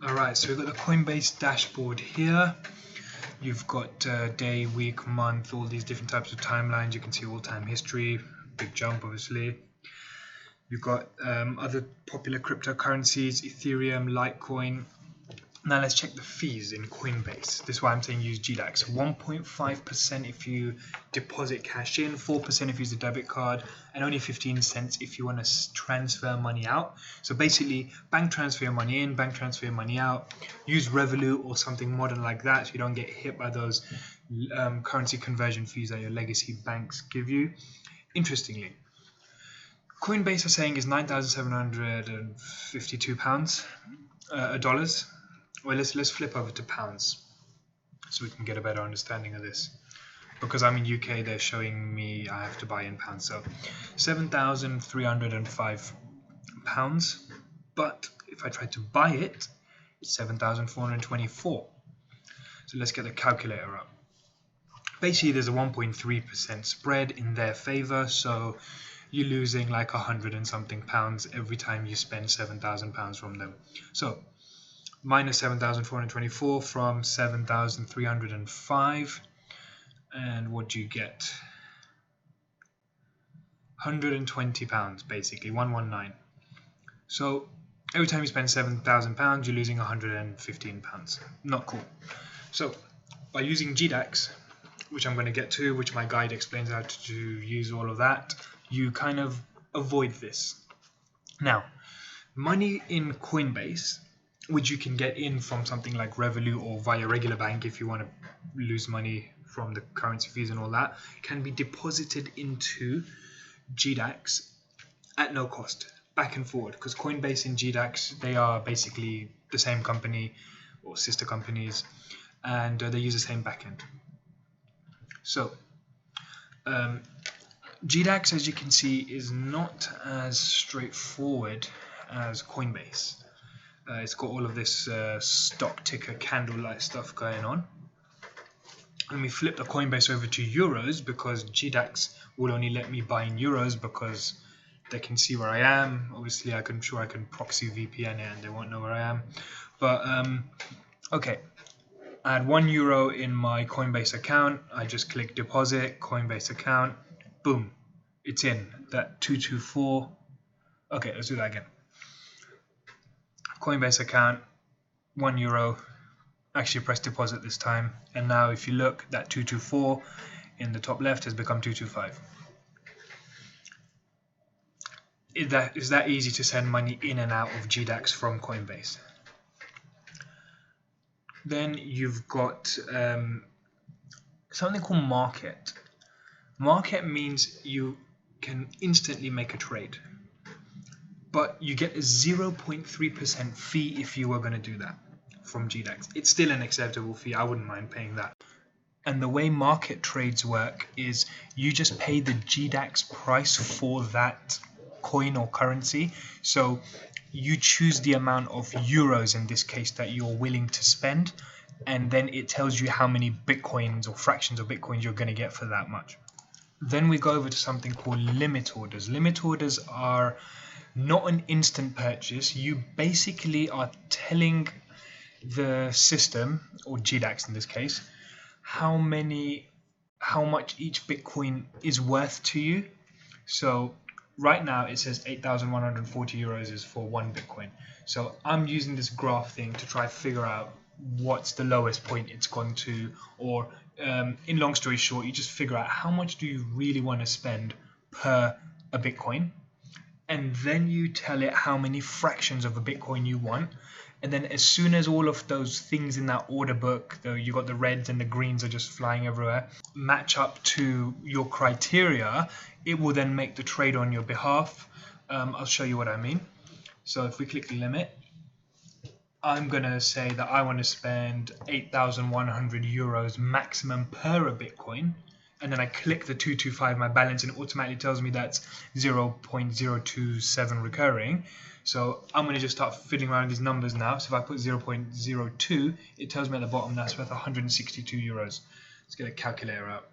Alright, so we've got the Coinbase dashboard here. You've got day, week, month, all these different types of timelines. You can see all-time history, big jump obviously. You've got other popular cryptocurrencies, Ethereum, Litecoin. Now let's check the fees in Coinbase. This is why I'm saying use GDAX. 1.5% if you deposit cash in, 4% if you use a debit card, and only 15 cents if you want to transfer money out. So basically, bank transfer your money in, bank transfer your money out. Use Revolut or something modern like that so you don't get hit by those currency conversion fees that your legacy banks give you. Interestingly, Coinbase are saying is £9,752 dollars. Well, let's flip over to pounds so we can get a better understanding of this. Because I'm in UK, they're showing me I have to buy in pounds. So £7,305. But if I try to buy it, it's 7,424. So let's get the calculator up. Basically, there's a 1.3% spread in their favor. So you're losing like 100 and something pounds every time you spend £7,000 from them. So minus 7,424 from 7,305, and what do you get? £120 basically, 119. So every time you spend £7,000, you're losing £115. Not cool. So by using GDAX, which I'm going to get to, which my guide explains how to use all of that, you kind of avoid this. Now, money in Coinbase, which you can get in from something like Revolut or via regular bank if you want to lose money from the currency fees and all that, can be deposited into GDAX at no cost, back and forward, because Coinbase and GDAX, they are basically the same company or sister companies, and they use the same backend. So GDAX, as you can see, is not as straightforward as Coinbase. It's got all of this stock ticker candlelight stuff going on. Let me flip the Coinbase over to euros because GDAX will only let me buy in euros because they can see where I am. Obviously, I'm sure I can proxy VPN it and they won't know where I am. But okay, I had €1 in my Coinbase account. I just click deposit, Coinbase account, boom, it's in. That 224. Okay, let's do that again. Coinbase account, €1. Actually press deposit this time, and now if you look, that 224 in the top left has become 225. Is that easy to send money in and out of GDAX from Coinbase? Then you've got something called market. Market means you can instantly make a trade, but you get a 0.3% fee if you were going to do that from GDAX. It's still an acceptable fee. I wouldn't mind paying that. And the way market trades work is you just pay the GDAX price for that coin or currency. So you choose the amount of euros in this case that you're willing to spend, and then it tells you how many bitcoins or fractions of bitcoins you're going to get for that much. Then we go over to something called limit orders. Limit orders are not an instant purchase. You basically are telling the system, or GDAX in this case, how much each Bitcoin is worth to you. So right now it says 8,140 euros is for one Bitcoin. So I'm using this graph thing to try to figure out what's the lowest point it's gone to, or in long story short, you just figure out how much do you really want to spend per a Bitcoin, and then you tell it how many fractions of a Bitcoin you want. And then as soon as all of those things in that order book, though you got the reds and the greens are just flying everywhere, match up to your criteria, it will then make the trade on your behalf. I'll show you what I mean. So if we click limit, I'm going to say that I want to spend 8,100 euros maximum per a Bitcoin. And then I click the 225, my balance, and it automatically tells me that's 0.027 recurring. So I'm going to just start fiddling around with these numbers now. So if I put 0.02, it tells me at the bottom that's worth 162 euros. Let's get a calculator out.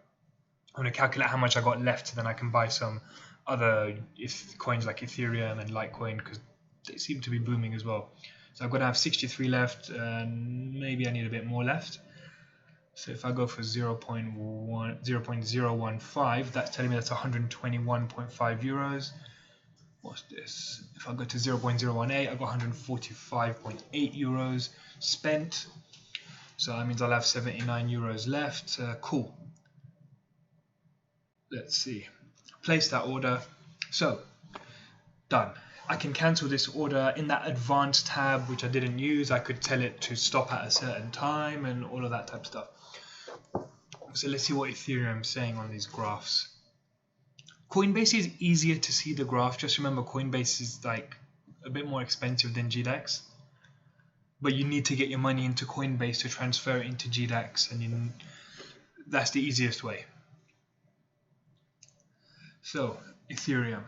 I'm going to calculate how much I got left, so then I can buy some other coins like Ethereum and Litecoin, because they seem to be booming as well. So I've got to have 63 left, and maybe I need a bit more left. So if I go for 0.015, that's telling me that's 121.5 euros. What's this? If I go to 0.018, I've got 145.8 euros spent. So that means I'll have 79 euros left. Cool. Let's see. Place that order. So, done. I can cancel this order in that advanced tab, which I didn't use. I could tell it to stop at a certain time and all of that type of stuff. So let's see what Ethereum is saying on these graphs. Coinbase is easier to see the graph. Just remember, Coinbase is like a bit more expensive than GDAX. But you need to get your money into Coinbase to transfer it into GDAX, and that's the easiest way. So, Ethereum.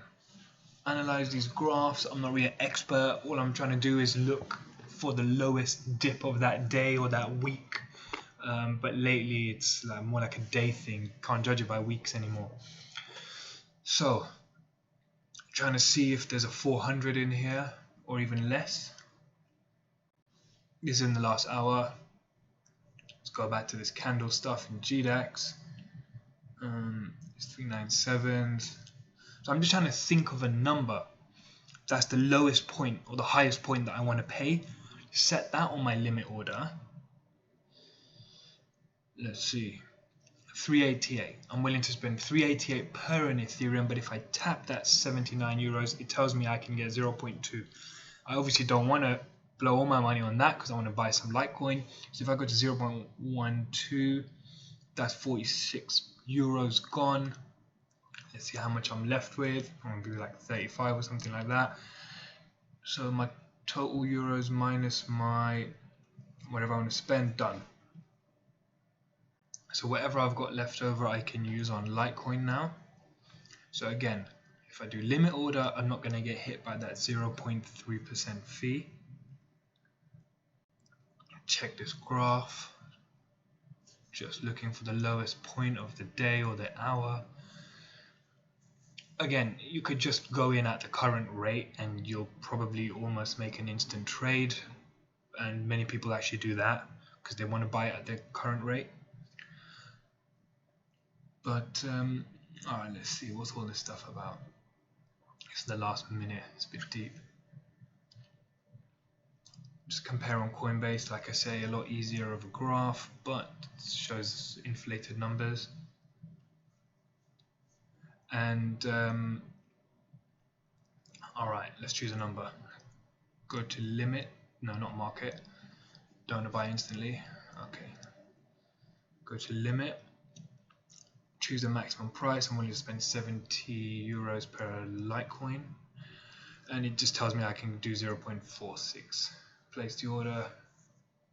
Analyze these graphs. I'm not really an expert. All I'm trying to do is look for the lowest dip of that day or that week. But lately it's like more like a day thing. Can't judge it by weeks anymore. So, trying to see if there's a 400 in here or even less. This is in the last hour. Let's go back to this candle stuff in GDAX. It's 397s. So I'm just trying to think of a number that's the lowest point or the highest point that I want to pay. Set that on my limit order. Let's see. 388. I'm willing to spend 388 per an Ethereum, but if I tap that 79 euros, it tells me I can get 0.2. I obviously don't want to blow all my money on that because I want to buy some Litecoin. So if I go to 0.12, that's 46 euros gone. Let's see how much I'm left with. I'm going to do like 35 or something like that. So my total euros minus my whatever I want to spend, done. So whatever I've got left over I can use on Litecoin now. So again, if I do limit order, I'm not going to get hit by that 0.3% fee. Check this graph. Just looking for the lowest point of the day or the hour. Again, you could just go in at the current rate and you'll probably almost make an instant trade. And many people actually do that because they want to buy it at the current rate. But, alright, let's see, what's all this stuff about? It's the last minute, it's a bit deep. Just compare on Coinbase, like I say, a lot easier of a graph, but it shows inflated numbers. And, alright, let's choose a number. Go to limit, no, not market. Don't want to buy instantly, okay. Go to limit. Choose the maximum price. I'm willing to spend 70 euros per Litecoin, and it just tells me I can do 0.46. Place the order,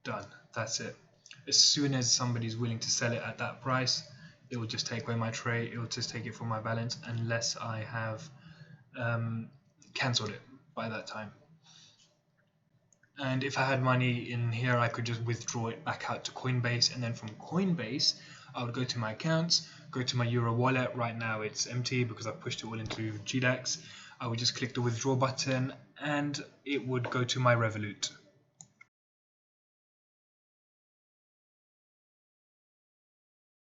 done. That's it. As soon as somebody's willing to sell it at that price, it will just take away my trade. It will just take it from my balance unless I have cancelled it by that time. And if I had money in here, I could just withdraw it back out to Coinbase, and then from Coinbase I would go to my accounts, go to my Euro wallet. Right now it's empty because I pushed it all into GDAX. I would just click the withdraw button and it would go to my Revolut.